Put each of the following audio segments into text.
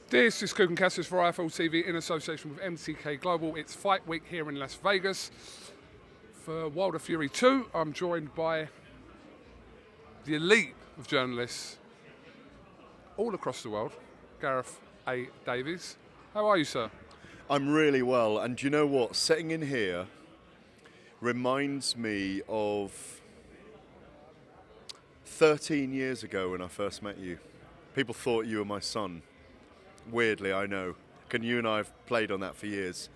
This is Kugan Cassius for IFL TV in association with MCK Global. It's Fight Week here in Las Vegas. For Wilder Fury 2, I'm joined by the elite of journalists all across the world, Gareth A.Davies. How are you, sir? I'm really well, and do you know what? Sitting in here reminds me of 13 years ago when I first met you. People thought you were my son. Weirdly, I know. And you and I have played on that for years.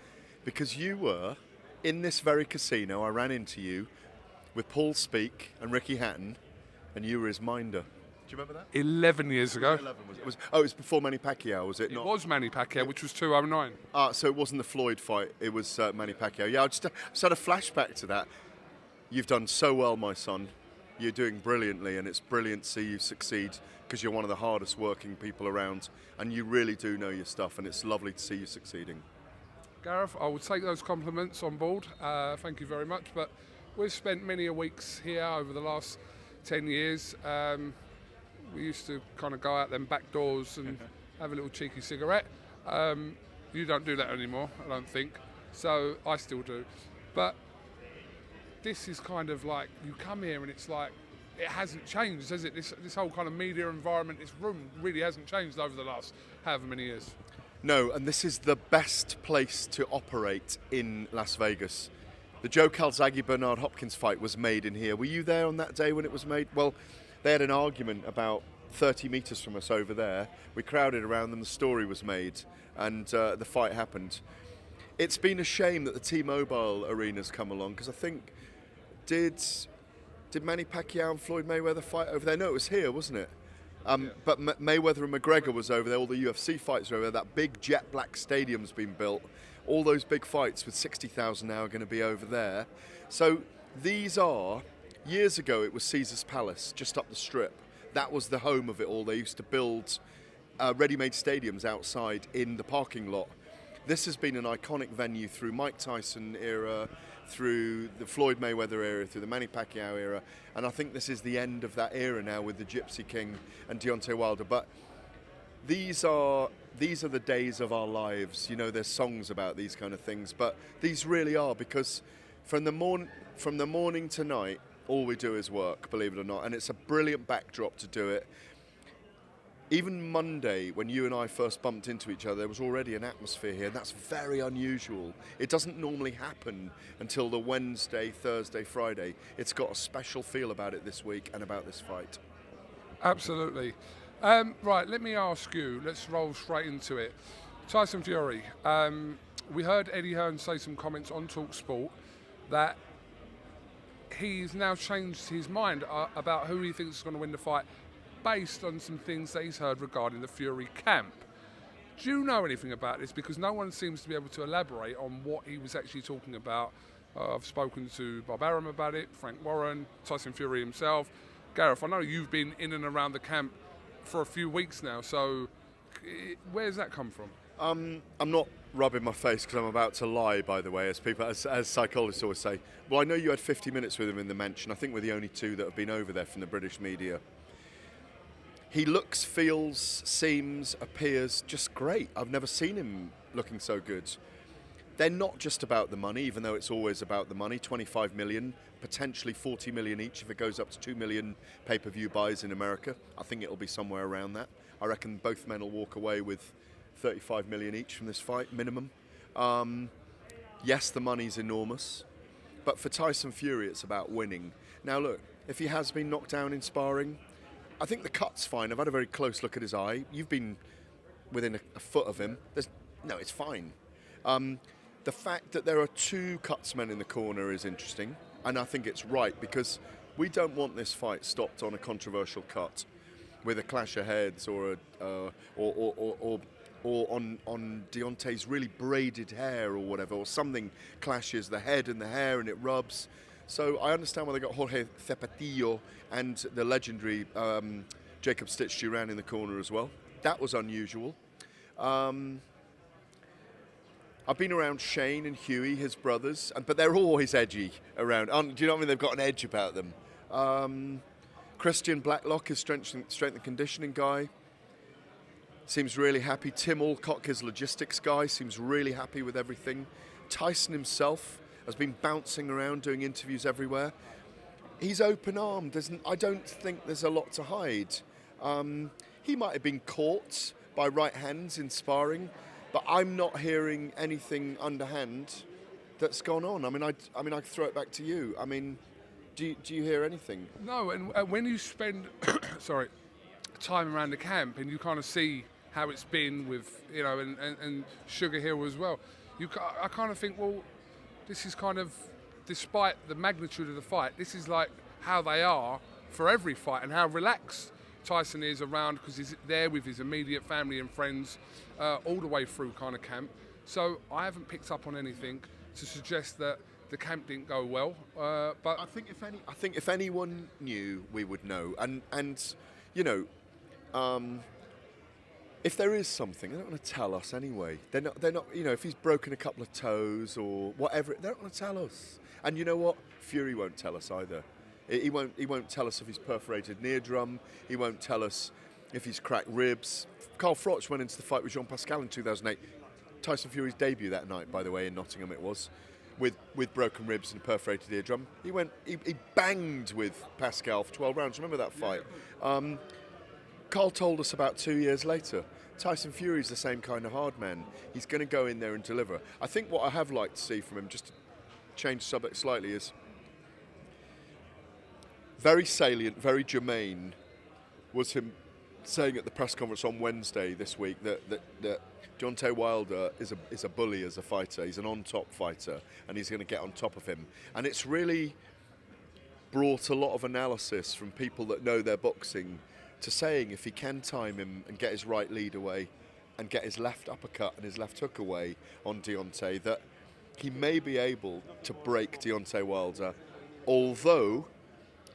Because you were in this very casino. I ran into you with Paul Speak and Ricky Hatton, and you were his minder. Do you remember that? 11 years ago. 11 was it? It was before Manny Pacquiao, was it? It was Manny Pacquiao, which was 2009. So it wasn't the Floyd fight, it was Manny Pacquiao. Yeah, I just had a flashback to that. You've done so well, my son. You're doing brilliantly, and it's brilliant to see you succeed because you're one of the hardest working people around, and you really do know your stuff, and it's lovely to see you succeeding. Gareth, I will take those compliments on board. Thank you very much. But we've spent many a weeks here over the last 10 years. We used to kind of go out them back doors and have a little cheeky cigarette. You don't do that anymore, I don't think. So I still do. But this is kind of like, you come here and it's like, it hasn't changed, has it? This whole kind of media environment, this room really hasn't changed over the last however many years. No, and this is the best place to operate in Las Vegas. The Joe Calzaghe-Bernard Hopkins fight was made in here. Were you there on that day when it was made? Well, they had an argument about 30 metres from us over there. We crowded around them, the story was made, and the fight happened. It's been a shame that the T-Mobile arena's come along, because I think, did Manny Pacquiao and Floyd Mayweather fight over there? No, it was here, wasn't it? Yeah. But Mayweather and McGregor was over there, all the UFC fights were over there, that big jet black stadium's been built. All those big fights with 60,000 now are going to be over there. So these are, years ago it was Caesar's Palace, just up the strip. That was the home of it all. They used to build ready-made stadiums outside in the parking lot. This has been an iconic venue through Mike Tyson era, through the Floyd Mayweather era, through the Manny Pacquiao era, and I think this is the end of that era now with the Gypsy King and Deontay Wilder. But these are the days of our lives. You know, there's songs about these kind of things, but these really are, because from the morning to night, all we do is work, believe it or not, and it's a brilliant backdrop to do it. Even Monday, when you and I first bumped into each other, there was already an atmosphere here, and that's very unusual. It doesn't normally happen until the Wednesday, Thursday, Friday. It's got a special feel about it this week and about this fight. Absolutely. Right, let me ask you, let's roll straight into it. Tyson Fury. We heard Eddie Hearn say some comments on TalkSport that he's now changed his mind about who he thinks is going to win the fight, based on some things that he's heard regarding the Fury camp. Do you know anything about this? Because no one seems to be able to elaborate on what he was actually talking about. I've spoken to Bob Arum about it, Frank Warren, Tyson Fury himself. Gareth, I know you've been in and around the camp for a few weeks now, so where's that come from? I'm not rubbing my face because I'm about to lie, by the way, as psychologists always say. Well, I know you had 50 minutes with him in the mansion. I think we're the only two that have been over there from the British media. He looks, feels, seems, appears just great. I've never seen him looking so good. They're not just about the money, even though it's always about the money. 25 million, potentially 40 million each if it goes up to 2 million pay-per-view buys in America. I think it'll be somewhere around that. I reckon both men will walk away with 35 million each from this fight, minimum. Yes, the money's enormous, but for Tyson Fury, it's about winning. Now look, if he has been knocked down in sparring, I think the cut's fine. I've had a very close look at his eye. You've been within a foot of him. No, it's fine. The fact that there are two cutsmen in the corner is interesting, and I think it's right, because we don't want this fight stopped on a controversial cut with a clash of heads or on Deontay's really braided hair or whatever, or something clashes the head and the hair and it rubs. So I understand why they got Jorge Cepatillo and the legendary Jacob Stitch Duran in the corner as well. That was unusual. I've been around Shane and Huey, his brothers, but they're always edgy around. Do you know what I mean? They've got an edge about them. Christian Blacklock is strength and conditioning guy. seems really happy. Tim Alcock, his logistics guy, seems really happy with everything. Tyson himself has been bouncing around doing interviews everywhere. He's open-armed. I don't think there's a lot to hide. He might have been caught by right hands in sparring, but I'm not hearing anything underhand that's gone on. I mean, I throw it back to you. I mean, do you hear anything? No, and when you spend, time around the camp and you kind of see how it's been with, and Sugar Hill as well, I kind of think, well, this is kind of, despite the magnitude of the fight, this is like how they are for every fight and how relaxed Tyson is around, because he's there with his immediate family and friends all the way through kind of camp. So I haven't picked up on anything to suggest that the camp didn't go well. But I think if anyone knew, we would know. And if there is something, they're not going to tell us anyway. They're not. If he's broken a couple of toes or whatever, they're not going to tell us. And you know what? Fury won't tell us either. He won't tell us if he's perforated an eardrum. He won't tell us if he's cracked ribs. Carl Froch went into the fight with Jean Pascal in 2008. Tyson Fury's debut that night, by the way, in Nottingham it was, with broken ribs and perforated eardrum. He banged with Pascal for 12 rounds. Remember that fight? Carl told us about 2 years later, Tyson Fury's the same kind of hard man. He's going to go in there and deliver. I think what I have liked to see from him, just to change subject slightly, is very salient, very germane, was him saying at the press conference on Wednesday this week that Deontay Wilder is a bully as a fighter. He's an on-top fighter, and he's going to get on top of him. And it's really brought a lot of analysis from people that know their boxing to saying if he can time him and get his right lead away and get his left uppercut and his left hook away on Deontay, that he may be able to break Deontay Wilder. Although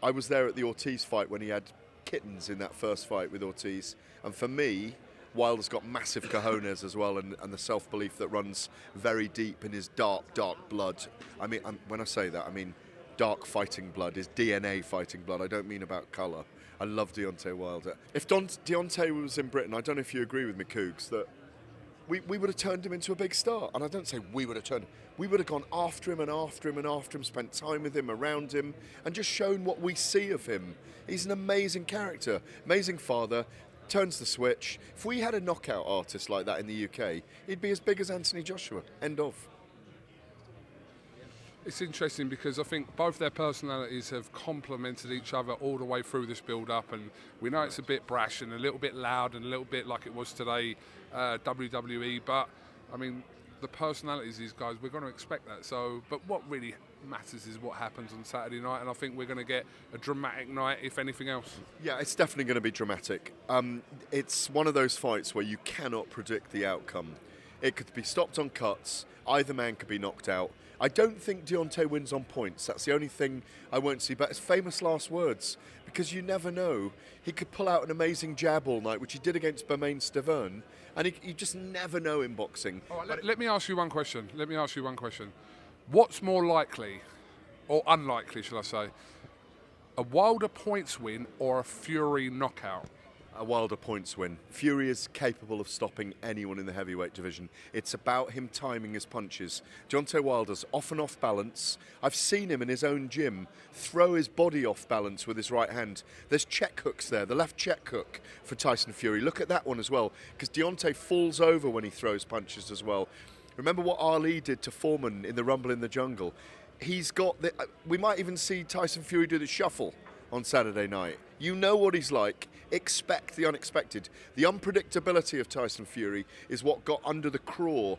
I was there at the Ortiz fight when he had kittens in that first fight with Ortiz, and for me, Wilder's got massive cojones as well, and the self-belief that runs very deep in his dark blood. I mean, when I say that, I mean dark fighting blood, his DNA fighting blood. I don't mean about colour. I love Deontay Wilder. If Deontay was in Britain, I don't know if you agree with me, Cougs, that we would have turned him into a big star. And I don't say we would have turned him. We would have gone after him and after him and after him, spent time with him, around him, and just shown what we see of him. He's an amazing character, amazing father, turns the switch. If we had a knockout artist like that in the UK, he'd be as big as Anthony Joshua. End of. it's interesting because I think both their personalities have complemented each other all the way through this build-up, and we know it's a bit brash and a little bit loud and a little bit like it was today, WWE, but I mean, the personalities of these guys, we're going to expect that. So, but what really matters is what happens on Saturday night, and I think we're going to get a dramatic night, if anything else. Yeah, it's definitely going to be dramatic. It's one of those fights where you cannot predict the outcome. It could be stopped on cuts. Either man could be knocked out. I don't think Deontay wins on points. That's the only thing I won't see. But it's famous last words, because you never know. He could pull out an amazing jab all night, which he did against Bermain Stavern, and you just never know in boxing. All right, let me ask you one question. What's more likely, or unlikely, shall I say, a Wilder points win or a Fury knockout? A Wilder points win. Fury is capable of stopping anyone in the heavyweight division. It's about him timing his punches. Deontay Wilder's often off balance. I've seen him in his own gym throw his body off balance with his right hand. There's check hooks there, the left check hook for Tyson Fury. Look at that one as well, because Deontay falls over when he throws punches as well. Remember what Ali did to Foreman in the Rumble in the Jungle? He's got we might even see Tyson Fury do the shuffle on Saturday night. You know what he's like. Expect the unexpected. The unpredictability of Tyson Fury is what got into the craw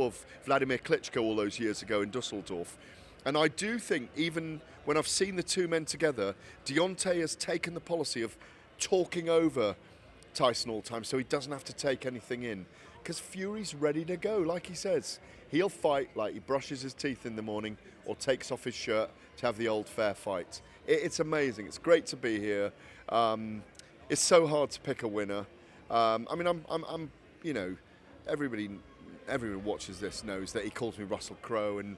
of Vladimir Klitschko all those years ago in Dusseldorf. And I do think, even when I've seen the two men together, Deontay has taken the policy of talking over Tyson all the time so he doesn't have to take anything in. Because Fury's ready to go, like he says. He'll fight like he brushes his teeth in the morning or takes off his shirt to have the old fair fight. It's amazing. It's great to be here. It's so hard to pick a winner. I'm everyone watches this knows that he calls me Russell Crowe, and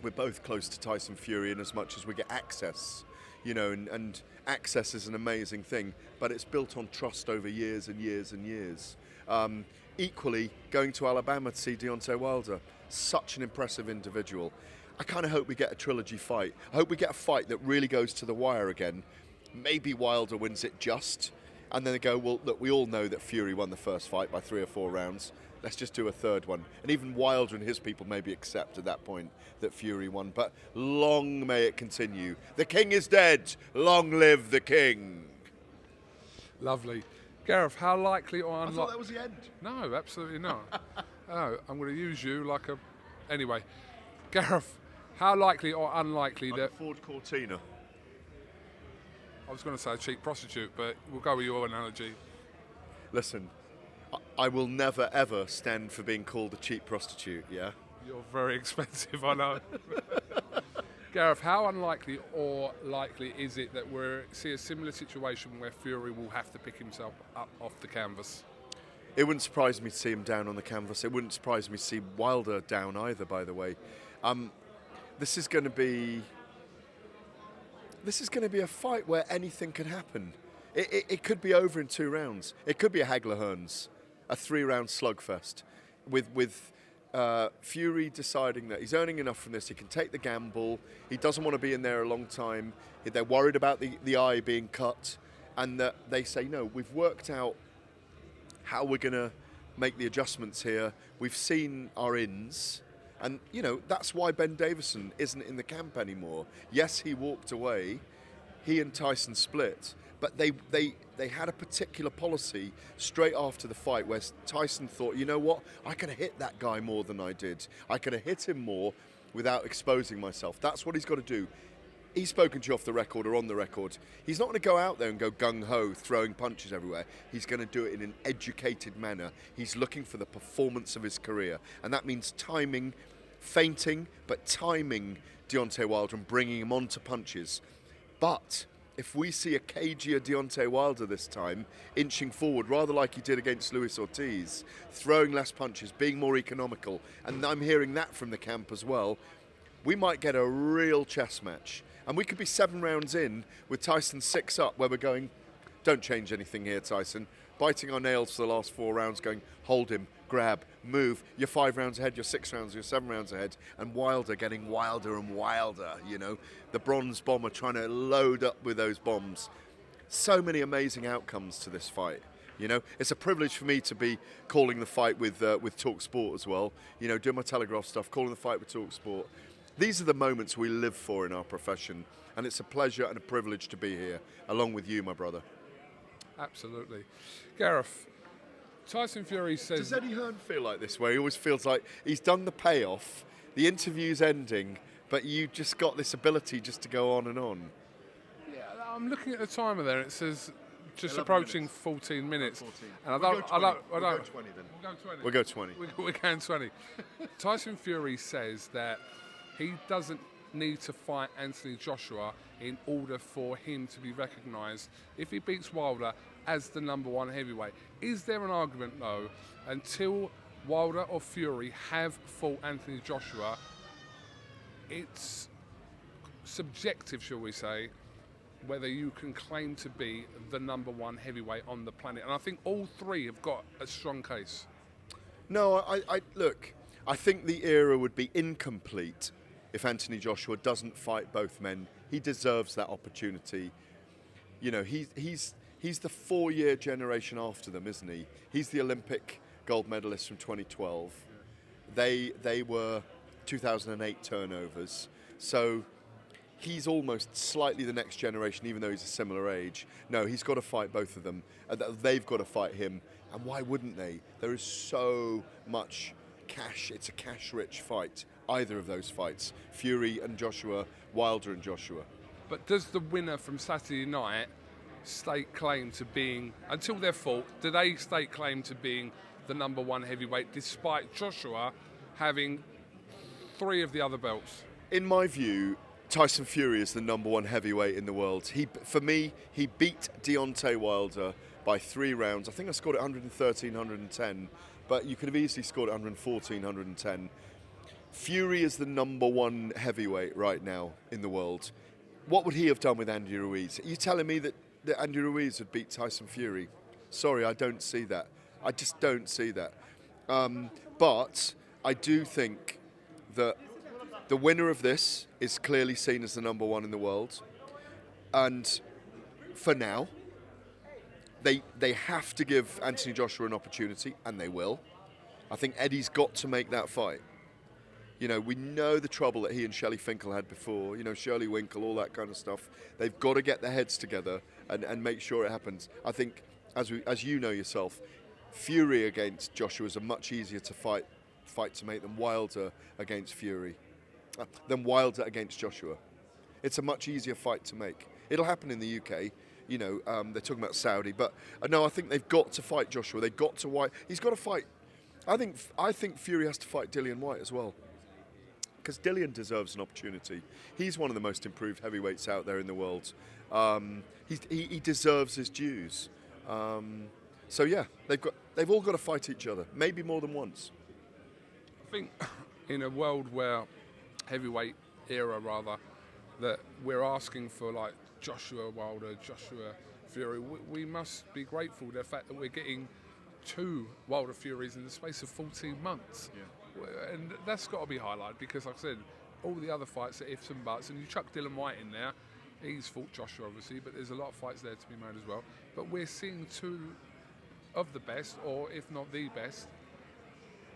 we're both close to Tyson Fury in as much as we get access, and access is an amazing thing, but it's built on trust over years and years and years. Equally, going to Alabama to see Deontay Wilder, such an impressive individual. I kind of hope we get a trilogy fight. I hope we get a fight that really goes to the wire again. Maybe Wilder wins it just, and then they go, well, look, we all know that Fury won the first fight by 3 or 4 rounds. Let's just do a third one. And even Wilder and his people maybe accept at that point that Fury won. But long may it continue. The king is dead. Long live the king. Lovely. Gareth, how likely or I thought unlikely... that was the end. No, absolutely not. No, I'm going to use you like a... Anyway, Gareth, how likely or unlikely that... Ford Cortina. I was going to say a cheap prostitute, but we'll go with your analogy. Listen, I will never ever stand for being called a cheap prostitute, yeah? You're very expensive, I know. Gareth, how unlikely or likely is it that we'll see a similar situation where Fury will have to pick himself up off the canvas? It wouldn't surprise me to see him down on the canvas. It wouldn't surprise me to see Wilder down either, by the way. This is going to be a fight where anything could happen. It could be over in 2 rounds. It could be a Hagler-Hearns, a 3-round slugfest, with Fury deciding that he's earning enough from this, he can take the gamble, he doesn't want to be in there a long time, they're worried about the eye being cut, and that they say, no, we've worked out how we're going to make the adjustments here, we've seen our ins, and, that's why Ben Davison isn't in the camp anymore. Yes, he walked away, he and Tyson split, but they had a particular policy straight after the fight where Tyson thought, you know what, I could have hit that guy more than I did. I could have hit him more without exposing myself. That's what he's got to do. He's spoken to you off the record or on the record. He's not going to go out there and go gung-ho, throwing punches everywhere. He's going to do it in an educated manner. He's looking for the performance of his career. And that means timing, feinting, but timing Deontay Wilder and bringing him onto punches. But if we see a cagier Deontay Wilder this time, inching forward, rather like he did against Luis Ortiz, throwing less punches, being more economical, and I'm hearing that from the camp as well, we might get a real chess match. And we could be 7 rounds in with Tyson 6 up, where we're going, don't change anything here, Tyson. Biting our nails for the last 4 rounds, going, hold him, grab, move. You're 5 rounds ahead, you're 6 rounds, you're 7 rounds ahead. And Wilder getting wilder and wilder, The bronze bomber trying to load up with those bombs. So many amazing outcomes to this fight. It's a privilege for me to be calling the fight with TalkSport as well. Doing my Telegraph stuff, calling the fight with TalkSport. These are the moments we live for in our profession. And it's a pleasure and a privilege to be here, along with you, my brother. Absolutely. Gareth, Tyson Fury says... Does Eddie Hearn feel like this, where he always feels like he's done the payoff, the interview's ending, but you just got this ability just to go on and on? Yeah, I'm looking at the timer there. It says just 11 approaching minutes. 14 minutes. 14. And I We'll don't... go 20 then. We'll go 20. We'll go 20. We're going 20. Tyson Fury says that he doesn't need to fight Anthony Joshua in order for him to be recognised if he beats Wilder as the #1 heavyweight. Is there an argument, though, until Wilder or Fury have fought Anthony Joshua, it's subjective, shall we say, whether you can claim to be the #1 heavyweight on the planet? And I think all 3 have got a strong case. No, look, I think the era would be incomplete if Anthony Joshua doesn't fight both men. He deserves that opportunity. He's the 4-year generation after them, isn't he? He's the Olympic gold medalist from 2012. They were 2008 turnovers. So he's almost slightly the next generation, even though he's a similar age. No, he's got to fight both of them. They've got to fight him. And why wouldn't they? There is so much cash. It's a cash-rich fight, either of those fights. Fury and Joshua, Wilder and Joshua. But does the winner from Saturday night stake claim to being, until they're fought, do they stake claim to being the #1 heavyweight, despite Joshua having 3 of the other belts? In my view, Tyson Fury is the #1 heavyweight in the world. For me, he beat Deontay Wilder by 3 rounds. I think I scored it 113, 110, but you could have easily scored it 114, 110. Fury is the #1 heavyweight right now in the world. what would he have done with Andy Ruiz? Are you telling me that Andy Ruiz would beat Tyson Fury? Sorry, I don't see that. I just don't see that. But I do think that the winner of this is clearly seen as the number one in the world. And for now, they have to give Anthony Joshua an opportunity, and they will. I think Eddie's got to make that fight. You know, we know the trouble that he and Shelley Finkel had before, you know, Shirley Winkle, all that kind of stuff. They've got to get their heads together and make sure it happens. I think, as you know yourself, Fury against Joshua is a much easier to fight to make than Wilder against Joshua. It's a much easier fight to make. It'll happen in the UK. You know, they're talking about Saudi, but no, I think they've got to fight Joshua. They've got to White. He's got to fight. I think Fury has to fight Dillian White as well, because Dillian deserves an opportunity. He's one of the most improved heavyweights out there in the world. He deserves his dues. So yeah, they've all got to fight each other, maybe more than once. I think in a world where heavyweight era rather, that we're asking for like Joshua Wilder, Joshua Fury, we must be grateful for the fact that we're getting 2 Wilder Furies in the space of 14 months. Yeah. And that's got to be highlighted, because like I said, all the other fights are ifs and buts, and you chuck Dillian White in there, he's fought Joshua obviously, but there's a lot of fights there to be made as well. But we're seeing 2 of the best, or if not the best,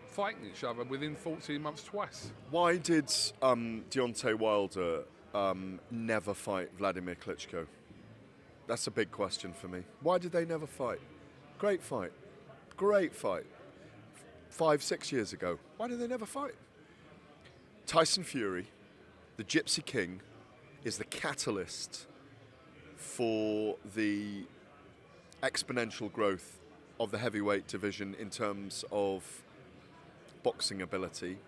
fighting each other within 14 months twice. Why did Deontay Wilder never fight Vladimir Klitschko? That's a big question for me. Why did they never fight? Great fight. 5-6 years ago. Why did they never fight? Tyson Fury, the Gypsy King, is the catalyst for the exponential growth of the heavyweight division in terms of boxing ability.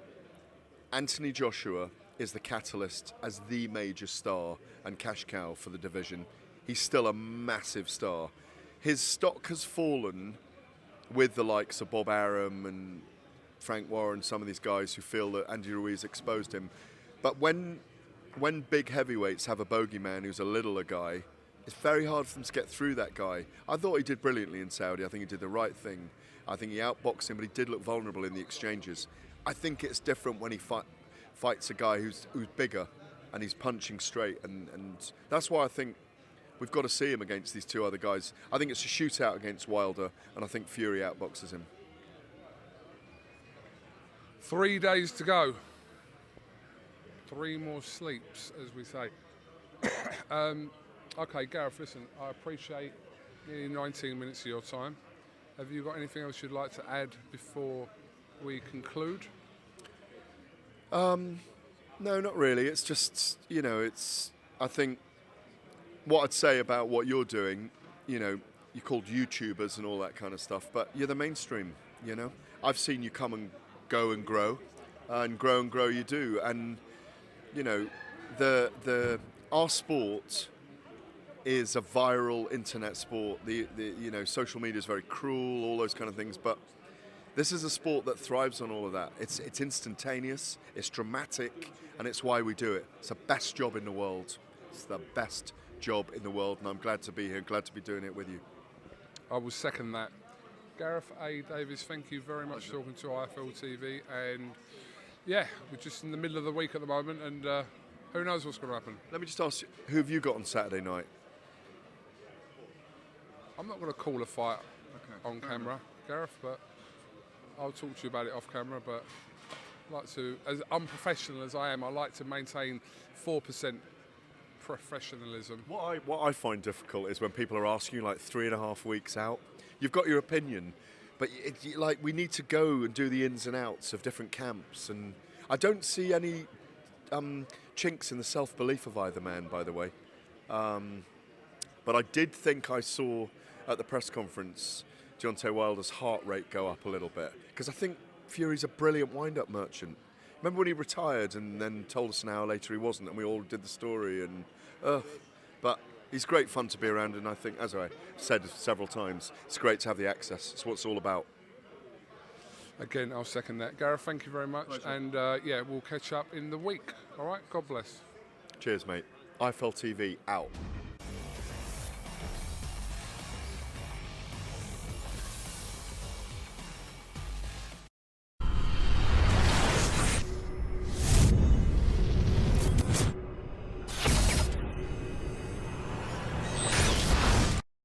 Anthony Joshua is the catalyst as the major star and cash cow for the division. He's still a massive star. His stock has fallen with the likes of Bob Arum and Frank Warren, some of these guys who feel that Andy Ruiz exposed him. But when big heavyweights have a bogeyman who's a littler guy, it's very hard for them to get through that guy. I thought he did brilliantly in Saudi. I think he did the right thing. I think he outboxed him, but he did look vulnerable in the exchanges. I think it's different when he fights a guy who's bigger and he's punching straight, and that's why I think we've got to see him against these 2 other guys. I think it's a shootout against Wilder, and I think Fury outboxes him. 3 days to go. 3 more sleeps, as we say. Okay, Gareth, listen, I appreciate nearly 19 minutes of your time. Have you got anything else you'd like to add before we conclude? No, not really. It's just, you know, I think what I'd say about what you're doing, you know, you're called YouTubers and all that kind of stuff, but you're the mainstream, you know. I've seen you come and go and grow you do. And, you know, our sport is a viral internet sport. The you know, social media is very cruel, all those kind of things, but this is a sport that thrives on all of that. It's instantaneous, it's dramatic, and it's why we do it. It's the best job in the world. It's the best job in the world, and I'm glad to be here, glad to be doing it with you. I will second that. Gareth A.Davies, thank you very much for talking to IFL TV, and yeah, we're just in the middle of the week at the moment, and who knows what's going to happen. Let me just ask you, who have you got on Saturday night? I'm not going to call a fight on camera, Gareth, but I'll talk to you about it off camera. But I like to, as unprofessional as I am, I like to maintain 4% professionalism. What I find difficult is when people are asking you like 3.5 weeks out. You've got your opinion, but like we need to go and do the ins and outs of different camps, and I don't see any chinks in the self-belief of either man, by the way. But I did think I saw at the press conference Deontay Wilder's heart rate go up a little bit, because I think Fury's a brilliant wind-up merchant. Remember when he retired and then told us an hour later he wasn't, and we all did the story, and but he's great fun to be around, and I think, as I said several times, it's great to have the access. It's what it's all about. Again, I'll second that. Gareth, thank you very much. Pleasure. And yeah, we'll catch up in the week. All right, God bless. Cheers, mate. IFL TV out.